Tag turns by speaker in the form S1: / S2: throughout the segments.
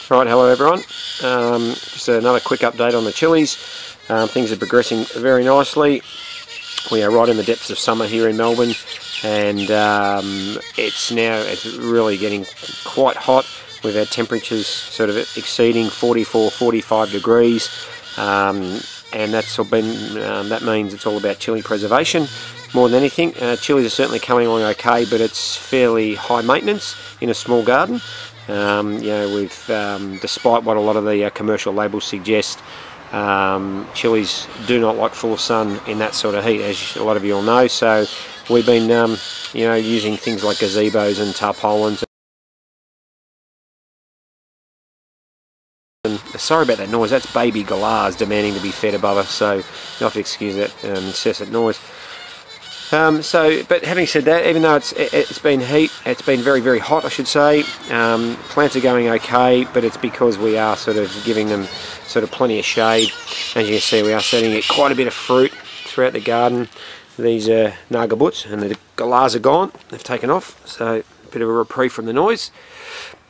S1: Right, hello everyone. Just another quick update on the chilies. Things are progressing very nicely. We are right in the depths of summer here in Melbourne, and it's really getting quite hot. We've had temperatures sort of exceeding 44, 45 degrees, and that means it's all about chili preservation more than anything. Chilies are certainly coming along okay, but it's fairly high maintenance in a small garden. Despite what a lot of the commercial labels suggest, chilies do not like full sun in that sort of heat, as a lot of you all know. So we've been using things like gazebos and tarpaulins. And sorry about that noise, that's baby galahs demanding to be fed above us, so you'll have to excuse that incessant noise. But having said that, even though it's been very, very hot, I should say, plants are going okay, but it's because we are sort of giving them sort of plenty of shade. As you can see, we are starting to get quite a bit of fruit throughout the garden. These are nagabuts, and the galahs are gone, they've taken off, so a bit of a reprieve from the noise.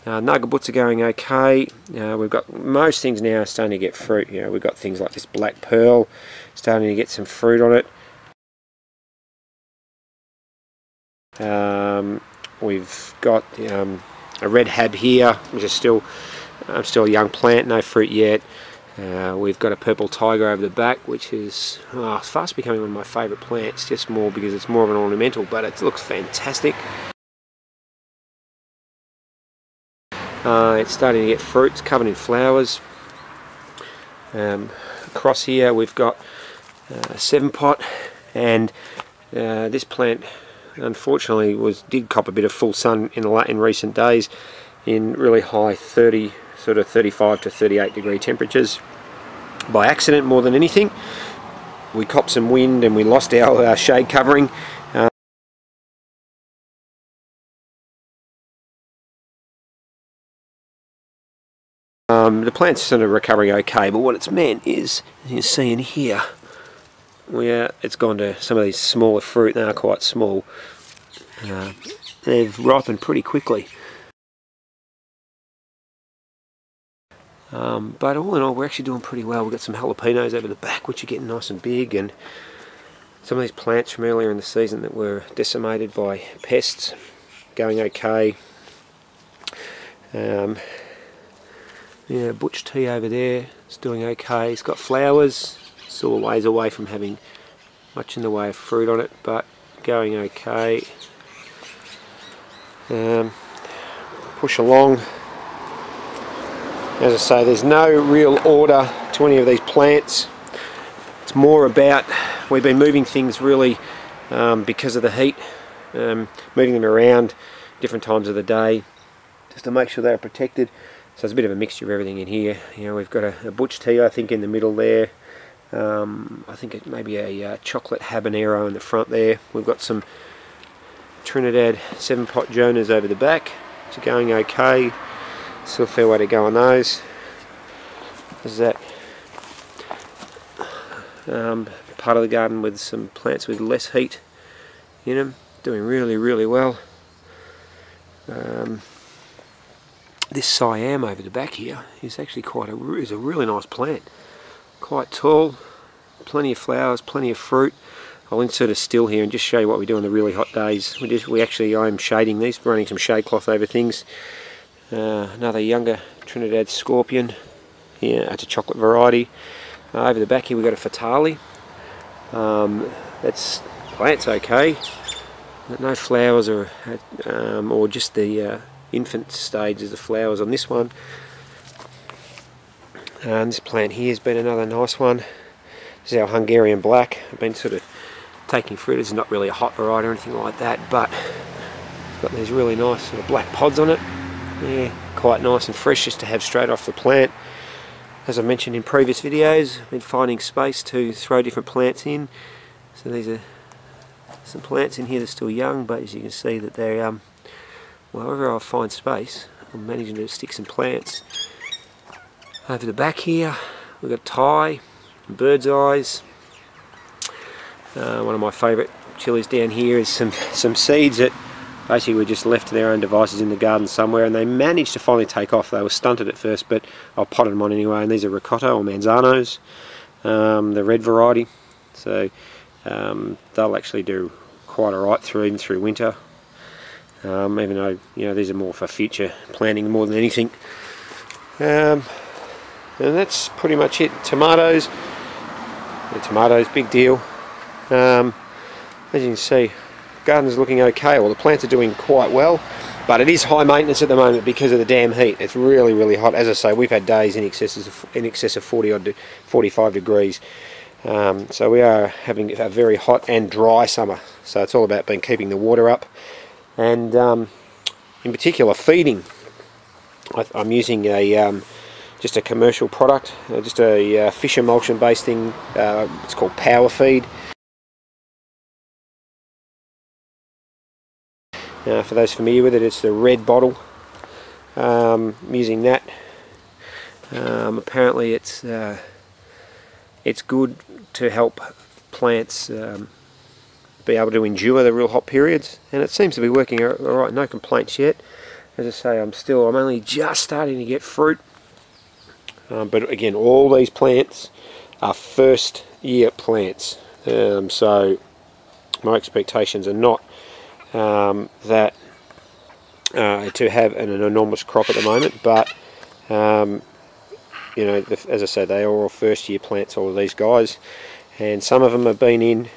S1: Nagabuts are going okay. We've got most things now starting to get fruit. We've got things like this black pearl starting to get some fruit on it. We've got a red hab here, which is still a young plant, no fruit yet. We've got a purple tiger over the back, which is fast becoming one of my favourite plants, just more because it's more of an ornamental, but it looks fantastic. It's starting to get fruit, it's covered in flowers. Across here we've got a 7-pot, and this plant unfortunately did cop a bit of full sun in recent days, in really high 30, sort of 35 to 38 degree temperatures. By accident more than anything. We copped some wind and we lost our shade covering. The plant's sort of recovering okay, but what it's meant is, as you can see in here, it's gone to some of these smaller fruit. They are quite small. They've ripened pretty quickly. But all in all, we're actually doing pretty well. We've got some jalapenos over the back, which are getting nice and big, and some of these plants from earlier in the season that were decimated by pests going okay. Butch tea over there is doing okay. It's got flowers, still a ways away from having much in the way of fruit on it, but going okay. Push along. As I say, there's no real order to any of these plants. It's more about, we've been moving things really because of the heat, moving them around different times of the day just to make sure they're protected. So there's a bit of a mixture of everything in here. We've got a butch tea, I think, in the middle there. I think it may be a chocolate habanero in the front there. We've got some Trinidad 7-pot Jonas over the back, which are going okay. Still a fair way to go on those. There's that part of the garden with some plants with less heat in them, doing really, really well. This Siam over the back here is actually is a really nice plant. Quite tall, plenty of flowers, plenty of fruit. I'll insert a still here and just show you what we do on the really hot days. I'm shading these, running some shade cloth over things. Another younger Trinidad scorpion. Yeah, it's a chocolate variety. Over the back here we've got a fatale. Plant's okay. No flowers or just the infant stages of flowers on this one. This plant here has been another nice one. This is our Hungarian black. I've been sort of taking fruit. It's not really a hot variety or anything like that, but it's got these really nice sort of black pods on it. Yeah, quite nice and fresh just to have straight off the plant. As I mentioned in previous videos, I've been finding space to throw different plants in. So these are some plants in here that are still young, but as you can see that they're wherever I find space, I'm managing to stick some plants. Over the back here, we've got Thai, bird's eyes. One of my favourite chilies down here is some seeds that basically were just left to their own devices in the garden somewhere, and they managed to finally take off. They were stunted at first, but I've potted them on anyway, and these are ricotta or manzanos, the red variety. So they'll actually do quite alright even through winter, even though, you know, these are more for future planting more than anything. And that's pretty much it. Tomatoes, the tomatoes, big deal. As you can see, garden's looking okay. Well, the plants are doing quite well, but it is high maintenance at the moment because of the damn heat. It's really, really hot. As I say, we've had days in excess of 40 odd to 45 degrees. So we are having a very hot and dry summer. So it's all about keeping the water up, and in particular feeding. I'm using just a commercial product, just a fish emulsion based thing. It's called Power Feed. For those familiar with it, it's the red bottle. I'm using that. Apparently it's good to help plants be able to endure the real hot periods, and it seems to be working alright. No complaints yet. As I say, I'm only just starting to get fruit, but again, all these plants are first year plants, so my expectations are not that to have an enormous crop at the moment, but you know, as I said, they are all first year plants, all of these guys, and some of them have been in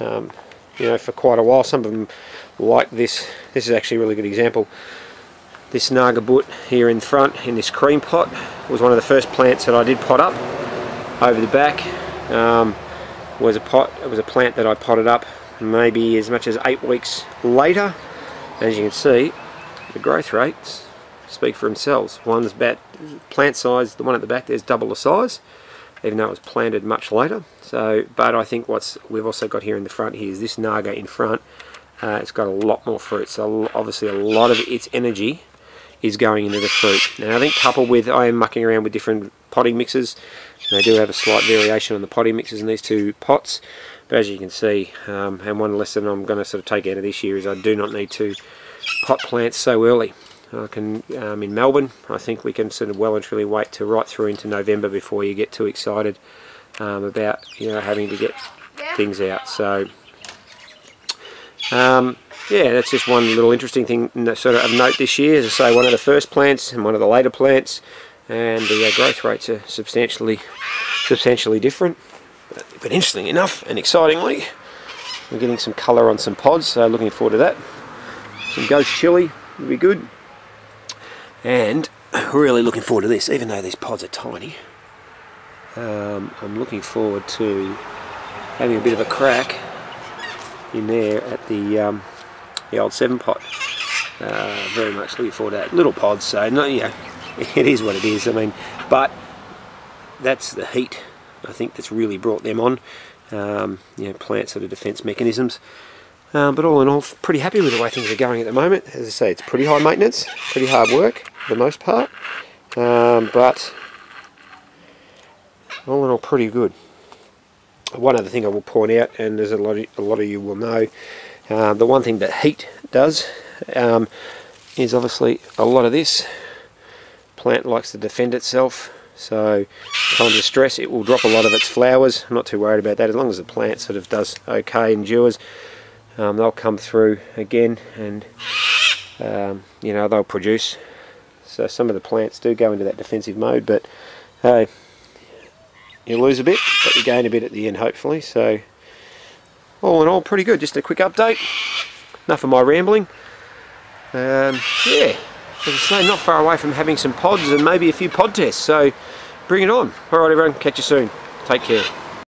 S1: you know, for quite a while. Some of them, like this is actually a really good example. This Nagabut here in front in this cream pot was one of the first plants that I did pot up. Over the back it was a plant that I potted up maybe as much as 8 weeks later. As you can see, the growth rates speak for themselves. One's about plant size, the one at the back there's double the size, even though it was planted much later. So, but I think we've also got here in the front here is this Naga in front. It's got a lot more fruit, so obviously a lot of its energy is going into the fruit. Now I think coupled with, I am mucking around with different potting mixes. They do have a slight variation on the potting mixes in these two pots, but as you can see, and one lesson I'm going to sort of take out of this year is I do not need to pot plants so early. I can, in Melbourne, I think we can sort of well and truly wait to right through into November before you get too excited about, you know, having to get things out. So yeah, that's just one little interesting thing sort of note this year. As I say, one of the first plants and one of the later plants, and the growth rates are substantially different. But interestingly enough and excitingly, we're getting some colour on some pods, so looking forward to that. Some ghost chili will be good. And really looking forward to this, even though these pods are tiny. I'm looking forward to having a bit of a crack in there at the old 7 pot. Very much looking forward to that. Little pods, so no, yeah, it is what it is. I mean, but that's the heat, I think, that's really brought them on. You know, plant sort of defence mechanisms. But all in all, pretty happy with the way things are going at the moment. As I say, it's pretty high maintenance, pretty hard work for the most part, but all in all, pretty good. One other thing I will point out, and there's a lot of you will know, the one thing that heat does is obviously a lot of this. Plant likes to defend itself, so times of stress it will drop a lot of its flowers. I'm not too worried about that, as long as the plant sort of does okay, endures. They'll come through again, and you know, they'll produce. So some of the plants do go into that defensive mode, but hey, you lose a bit, but you gain a bit at the end, hopefully. So all in all, pretty good. Just a quick update. Enough of my rambling. Yeah, as I say, not far away from having some pods and maybe a few pod tests. So bring it on. All right, everyone. Catch you soon. Take care.